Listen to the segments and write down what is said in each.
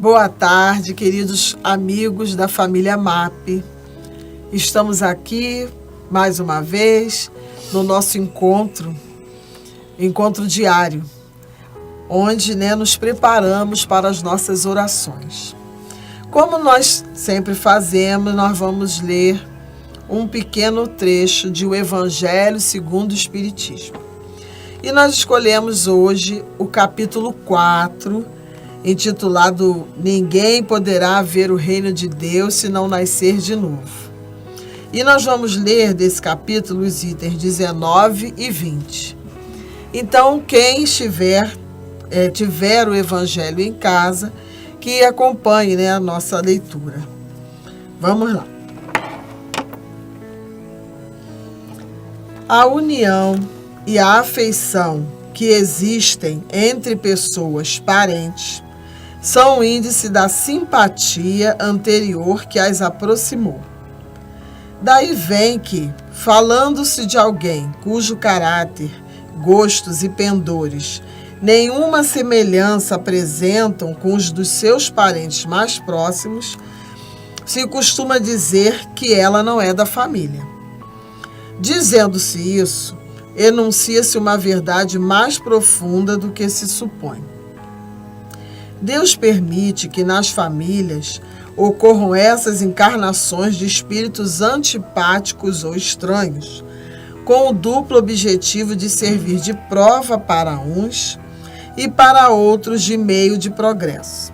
Boa tarde, queridos amigos da família MAP. Estamos aqui mais uma vez no nosso encontro diário, onde nos preparamos para as nossas orações. Como nós sempre fazemos, nós vamos ler um pequeno trecho de O Evangelho segundo o Espiritismo. E nós escolhemos hoje o capítulo 4, intitulado Ninguém poderá ver o reino de Deus se não nascer de novo. E nós vamos ler desse capítulo os itens 19 e 20. Então, quem tiver o Evangelho em casa, que acompanhe a nossa leitura. Vamos lá. A união e a afeição que existem entre pessoas parentes são o índice da simpatia anterior que as aproximou. Daí vem que, falando-se de alguém cujo caráter, gostos e pendores nenhuma semelhança apresentam com os dos seus parentes mais próximos, se costuma dizer que ela não é da família. Dizendo-se isso, enuncia-se uma verdade mais profunda do que se supõe. Deus permite que nas famílias ocorram essas encarnações de espíritos antipáticos ou estranhos, com o duplo objetivo de servir de prova para uns e para outros de meio de progresso.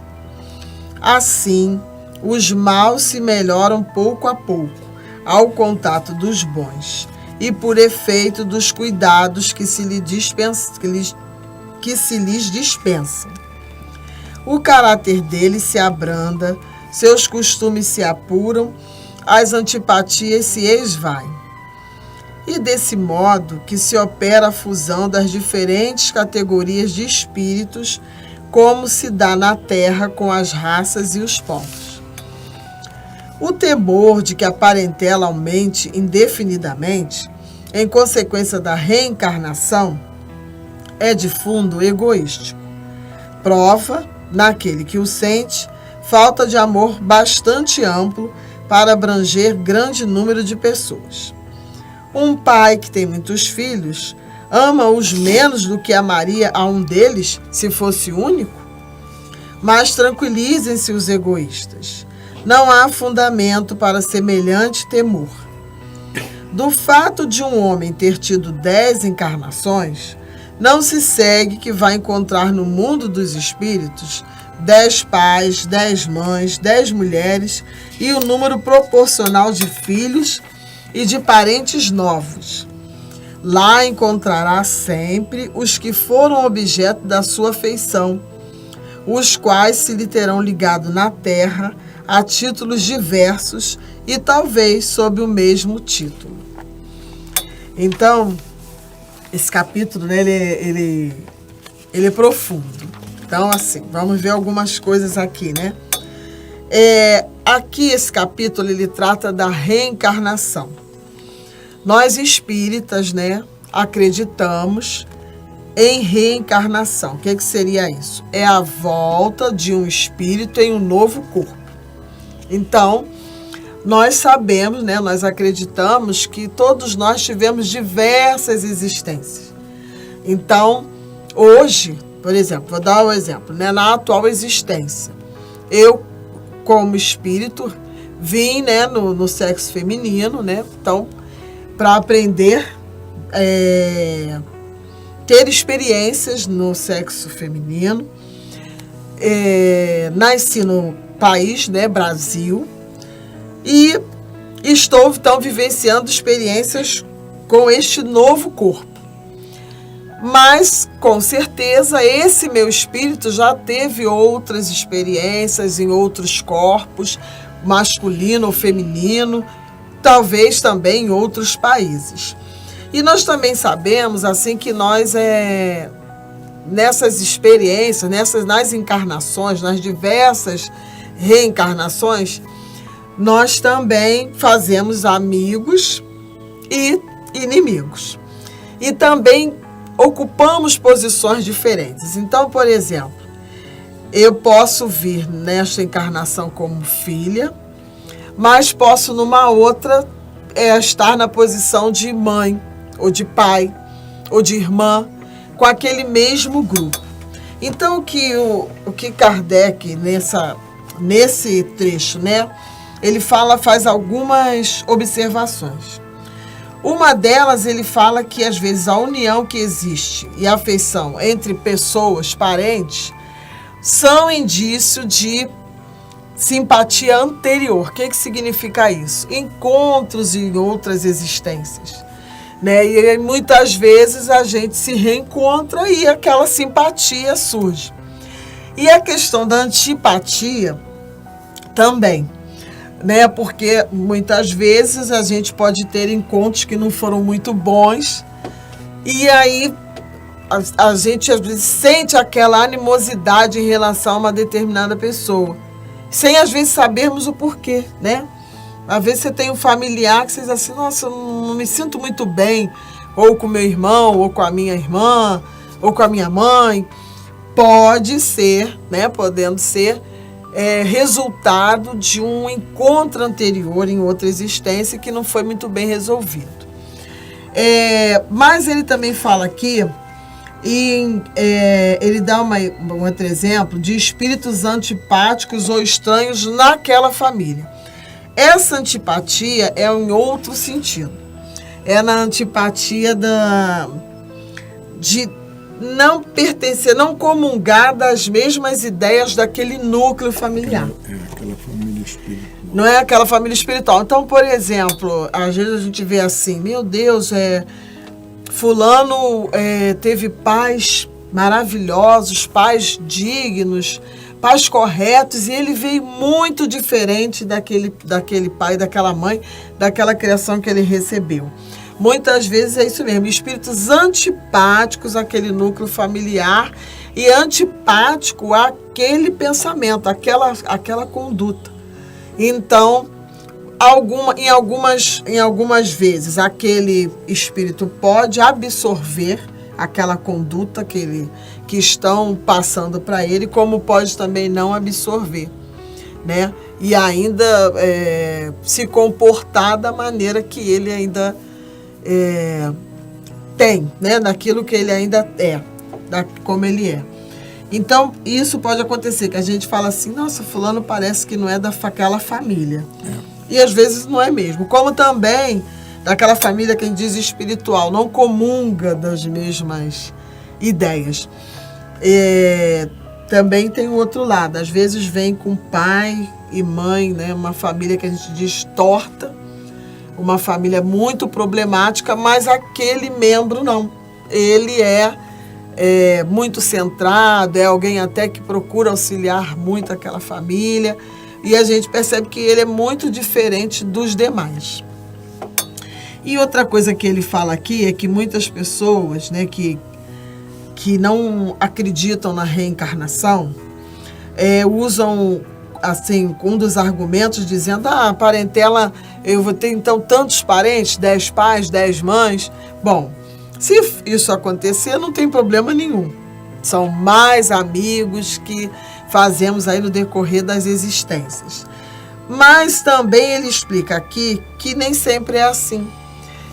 Assim, os maus se melhoram pouco a pouco ao contato dos bons e por efeito dos cuidados que se lhes dispensam. O caráter deles se abranda, seus costumes se apuram, as antipatias se esvaem. E desse modo que se opera a fusão das diferentes categorias de espíritos, como se dá na terra com as raças e os povos. O temor de que a parentela aumente indefinidamente, em consequência da reencarnação, é de fundo egoístico. Prova, naquele que o sente, falta de amor bastante amplo para abranger grande número de pessoas. Um pai que tem muitos filhos ama-os menos do que amaria a um deles se fosse único? Mas tranquilizem-se os egoístas. Não há fundamento para semelhante temor. Do fato de um homem ter tido 10 encarnações, não se segue que vai encontrar no mundo dos espíritos 10 pais, 10 mães, 10 mulheres e o número proporcional de filhos e de parentes novos. Lá encontrará sempre os que foram objeto da sua afeição, os quais se lhe terão ligado na terra a títulos diversos e talvez sob o mesmo título. Então, esse capítulo, ele é profundo. Então, assim, vamos ver algumas coisas aqui, Aqui, esse capítulo, ele trata da reencarnação. Nós espíritas, acreditamos em reencarnação. O que seria isso? É a volta de um espírito em um novo corpo. Então, nós sabemos, nós acreditamos que todos nós tivemos diversas existências. Então, hoje, por exemplo, vou dar um exemplo, na atual existência, eu, como espírito, vim no sexo feminino, então, para aprender, ter experiências no sexo feminino. Nasci no país, Brasil, e estou, então, vivenciando experiências com este novo corpo. Mas, com certeza, esse meu espírito já teve outras experiências em outros corpos, masculino ou feminino, talvez também em outros países. E nós também sabemos, assim, que nós, nessas experiências, nas encarnações, nas diversas reencarnações, nós também fazemos amigos e inimigos. E também ocupamos posições diferentes. Então, por exemplo, Eu posso vir nesta encarnação como filha, mas posso numa outra estar na posição de mãe, ou de pai, ou de irmã, com aquele mesmo grupo. Então, o que Kardec, nesse trecho, né, ele faz algumas observações. Uma delas, ele fala que, às vezes, a união que existe e a afeição entre pessoas, parentes, são indício de simpatia anterior. O que significa isso? Encontros em outras existências. Né? E aí, muitas vezes a gente se reencontra e aquela simpatia surge. E a questão da antipatia também. Né? Porque muitas vezes a gente pode ter encontros que não foram muito bons e aí a gente às vezes sente aquela animosidade em relação a uma determinada pessoa, sem às vezes sabermos o porquê, né? Às vezes você tem um familiar que você diz assim, nossa, eu não me sinto muito bem, ou com meu irmão, ou com a minha irmã, ou com a minha mãe. Pode ser, né? Podendo ser resultado de um encontro anterior em outra existência que não foi muito bem resolvido. Mas ele também fala aqui, ele dá um outro exemplo de espíritos antipáticos ou estranhos naquela família. Essa antipatia é em outro sentido. É na antipatia de não pertencer, não comungar das mesmas ideias daquele núcleo familiar. Aquela família espiritual. Não é aquela família espiritual. Então, por exemplo, às vezes a gente vê assim, meu Deus, fulano teve pais maravilhosos, pais dignos, pais corretos, e ele veio muito diferente daquele pai, daquela mãe, daquela criação que ele recebeu. Muitas vezes é isso mesmo, espíritos antipáticos àquele núcleo familiar e antipático àquele pensamento, àquela conduta. Então, em algumas vezes, aquele espírito pode absorver aquela conduta que estão passando para ele, como pode também não absorver, né? E ainda se comportar da maneira que ele ainda tem, né? Daquilo que ele ainda como ele é. Então, isso pode acontecer, que a gente fala assim, nossa, fulano parece que não é daquela família. E às vezes não é mesmo. Como também daquela família que a gente diz espiritual, não comunga das mesmas ideias. Também tem o outro lado, às vezes vem com pai e mãe, né? Uma família que a gente diz torta, uma família muito problemática, mas aquele membro não. Ele é muito centrado, é alguém até que procura auxiliar muito aquela família, e a gente percebe que ele é muito diferente dos demais. E outra coisa que ele fala aqui é que muitas pessoas, né, que não acreditam na reencarnação, usam assim, um dos argumentos dizendo, a parentela, eu vou ter então tantos parentes, 10 pais, 10 mães. Bom, se isso acontecer, não tem problema nenhum. São mais amigos que fazemos aí no decorrer das existências. Mas também ele explica aqui que nem sempre é assim.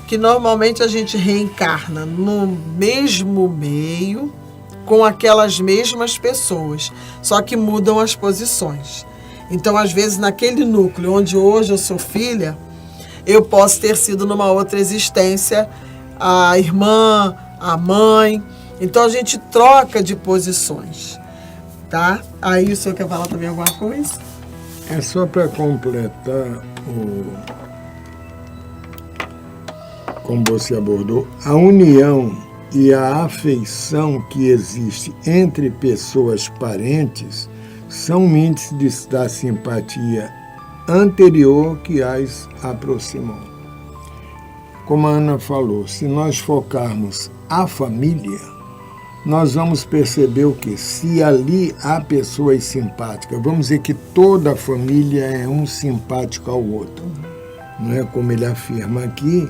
Que normalmente a gente reencarna no mesmo meio, com aquelas mesmas pessoas, só que mudam as posições. Então, às vezes, naquele núcleo onde hoje eu sou filha, eu posso ter sido numa outra existência a irmã, a mãe. Então, a gente troca de posições, tá? Aí o senhor quer falar também alguma coisa? É só para completar como você abordou, a união e a afeição que existe entre pessoas parentes são índices da simpatia anterior que as aproximam. Como a Ana falou, se nós focarmos a família, nós vamos perceber o quê? Se ali há pessoas simpáticas, vamos dizer que toda a família é um simpático ao outro, não é como ele afirma aqui,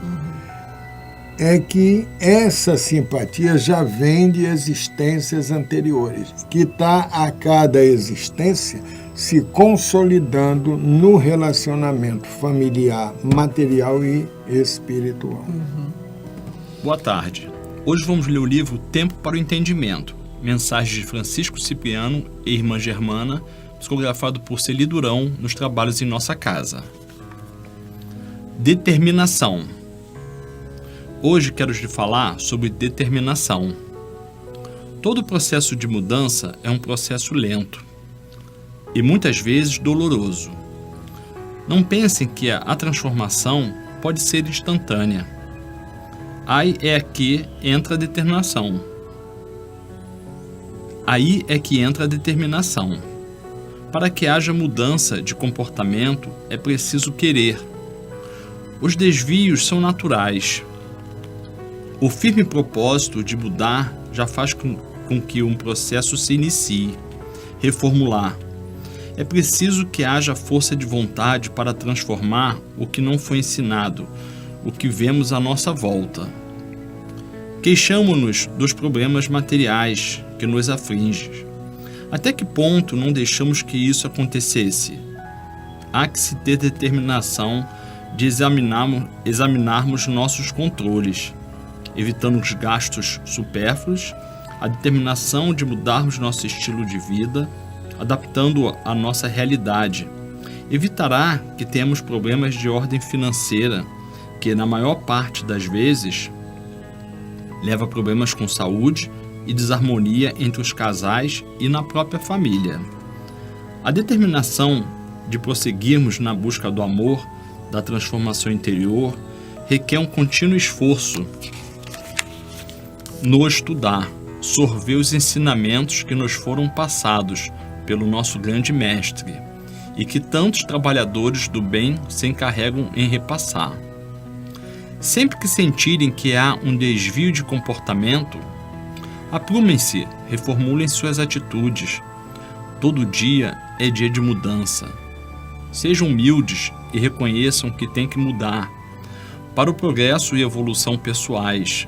é que essa simpatia já vem de existências anteriores, que está a cada existência se consolidando no relacionamento familiar, material e espiritual. Boa tarde. Hoje vamos ler o livro Tempo para o Entendimento, mensagens de Francisco Cipriano e Irmã Germana, psicografado por Celi Durão nos trabalhos em nossa casa. Determinação. Hoje quero te falar sobre determinação. Todo processo de mudança é um processo lento e muitas vezes doloroso. Não pensem que a transformação pode ser instantânea. Aí é que entra a determinação. Aí é que entra a determinação. Para que haja mudança de comportamento, é preciso querer. Os desvios são naturais. O firme propósito de mudar já faz com que um processo se inicie. Reformular. É preciso que haja força de vontade para transformar o que não foi ensinado, o que vemos à nossa volta. Queixamo-nos dos problemas materiais que nos afligem. Até que ponto não deixamos que isso acontecesse? Há que se ter determinação de examinarmos nossos controles, evitando os gastos supérfluos, a determinação de mudarmos nosso estilo de vida, adaptando-o à nossa realidade. Evitará que tenhamos problemas de ordem financeira, que na maior parte das vezes leva a problemas com saúde e desarmonia entre os casais e na própria família. A determinação de prosseguirmos na busca do amor, da transformação interior, requer um contínuo esforço no estudar, sorver os ensinamentos que nos foram passados pelo nosso grande mestre e que tantos trabalhadores do bem se encarregam em repassar. Sempre que sentirem que há um desvio de comportamento, aprumem-se, reformulem suas atitudes. Todo dia é dia de mudança. Sejam humildes e reconheçam que têm que mudar para o progresso e evolução pessoais.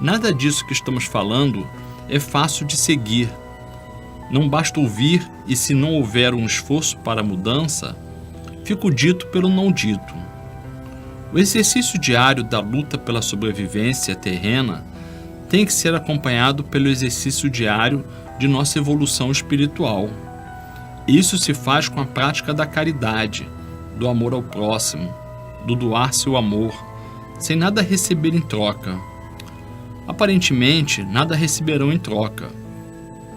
Nada disso que estamos falando é fácil de seguir. Não basta ouvir e, se não houver um esforço para a mudança, fica o dito pelo não dito. O exercício diário da luta pela sobrevivência terrena tem que ser acompanhado pelo exercício diário de nossa evolução espiritual. Isso se faz com a prática da caridade, do amor ao próximo, do doar seu amor, sem nada receber em troca. Aparentemente, nada receberão em troca,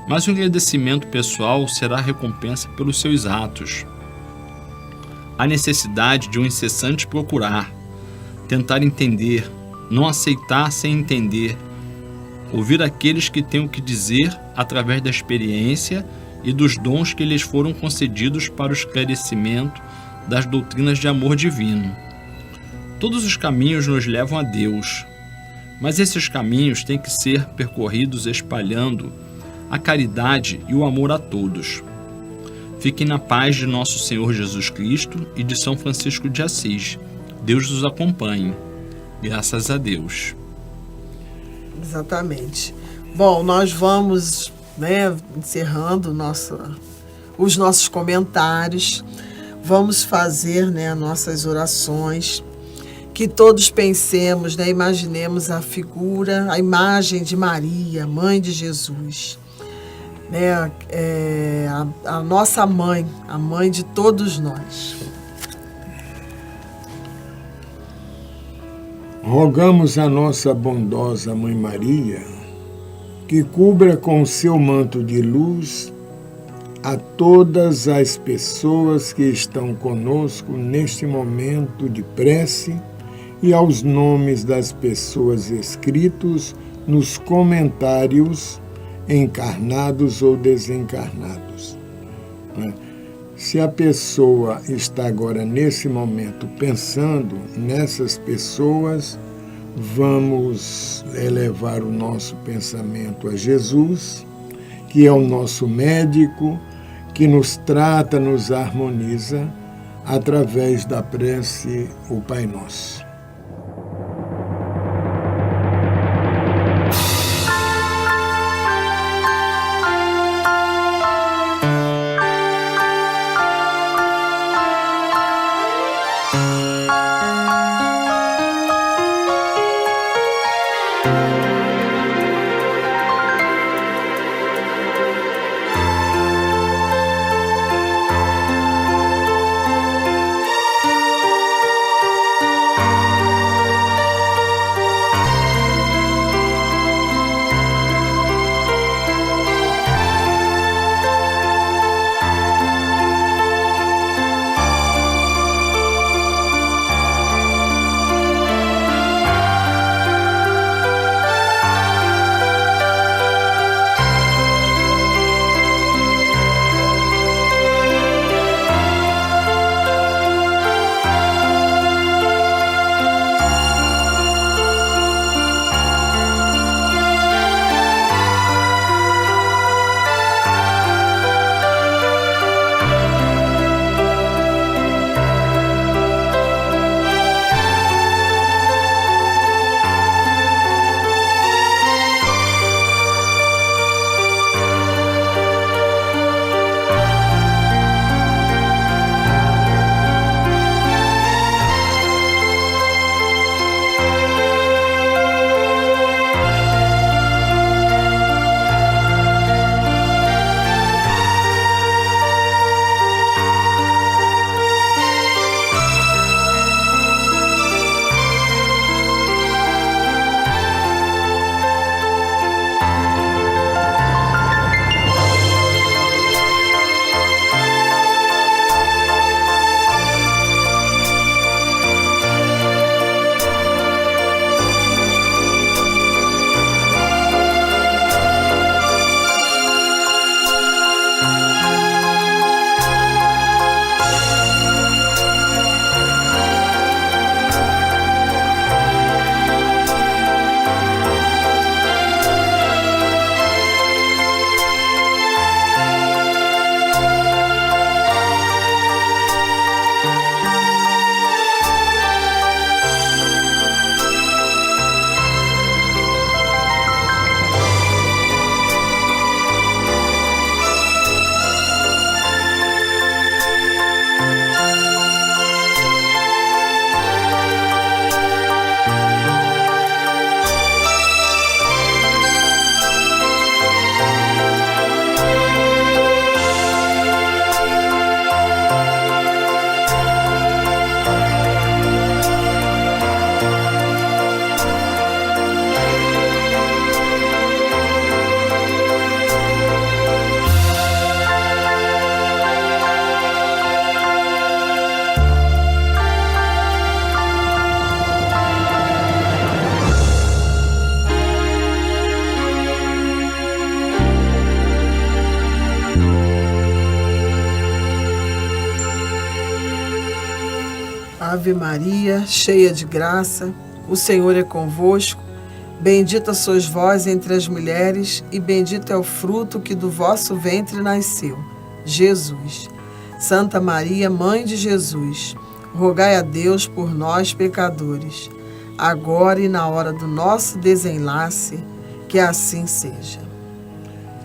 mas o agradecimento pessoal será a recompensa pelos seus atos. Há necessidade de um incessante procurar, tentar entender, não aceitar sem entender, ouvir aqueles que têm o que dizer através da experiência e dos dons que lhes foram concedidos para o esclarecimento das doutrinas de amor divino. Todos os caminhos nos levam a Deus, mas esses caminhos têm que ser percorridos espalhando a caridade e o amor a todos. Fiquem na paz de nosso Senhor Jesus Cristo e de São Francisco de Assis. Deus os acompanhe. Graças a Deus. Exatamente. Bom, nós vamos, encerrando os nossos comentários. Vamos fazer, nossas orações. Que todos pensemos, imaginemos a figura, a imagem de Maria, mãe de Jesus. A nossa mãe, a mãe de todos nós. Rogamos a nossa bondosa Mãe Maria que cubra com o seu manto de luz a todas as pessoas que estão conosco neste momento de prece e aos nomes das pessoas escritos nos comentários encarnados ou desencarnados. Se a pessoa está agora, nesse momento, pensando nessas pessoas, vamos elevar o nosso pensamento a Jesus, que é o nosso médico, que nos trata, nos harmoniza, através da prece, o Pai Nosso. Ave Maria, cheia de graça, o Senhor é convosco. Bendita sois vós entre as mulheres, e bendito é o fruto que do vosso ventre nasceu, Jesus. Santa Maria, Mãe de Jesus, rogai a Deus por nós, pecadores, agora e na hora do nosso desenlace, que assim seja.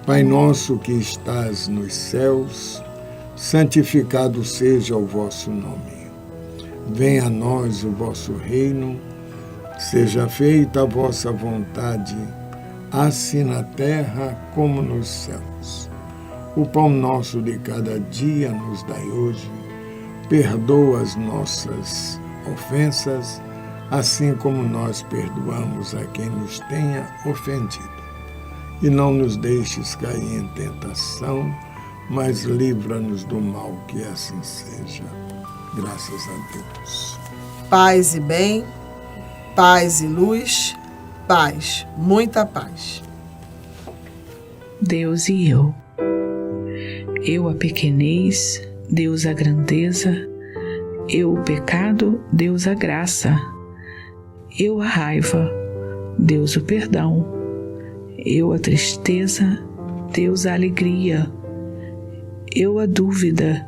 Pai nosso que estás nos céus, santificado seja o vosso nome. Venha a nós o vosso reino, seja feita a vossa vontade, assim na terra como nos céus. O pão nosso de cada dia nos dai hoje. Perdoa as nossas ofensas, assim como nós perdoamos a quem nos tenha ofendido. E não nos deixes cair em tentação, mas livra-nos do mal, que assim seja. Graças a Deus. Paz e bem, paz e luz, paz, muita paz. Deus e eu. Eu a pequenez, Deus a grandeza. Eu o pecado, Deus a graça. Eu a raiva, Deus o perdão. Eu a tristeza, Deus a alegria. Eu a dúvida,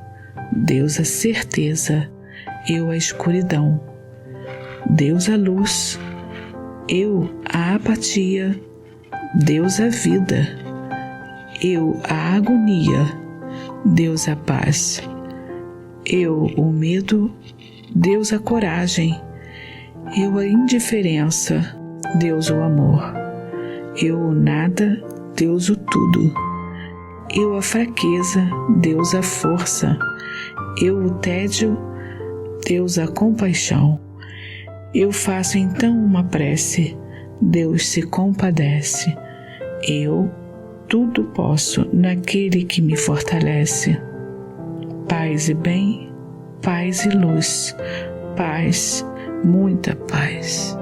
Deus a certeza. Eu a escuridão, Deus a luz. Eu a apatia, Deus a vida. Eu a agonia, Deus a paz. Eu o medo, Deus a coragem. Eu a indiferença, Deus o amor. Eu o nada, Deus o tudo. Eu a fraqueza, Deus a força. Eu o tédio, Deus a compaixão. Eu faço então uma prece, Deus se compadece. Eu tudo posso naquele que me fortalece. Paz e bem, paz e luz, paz, muita paz.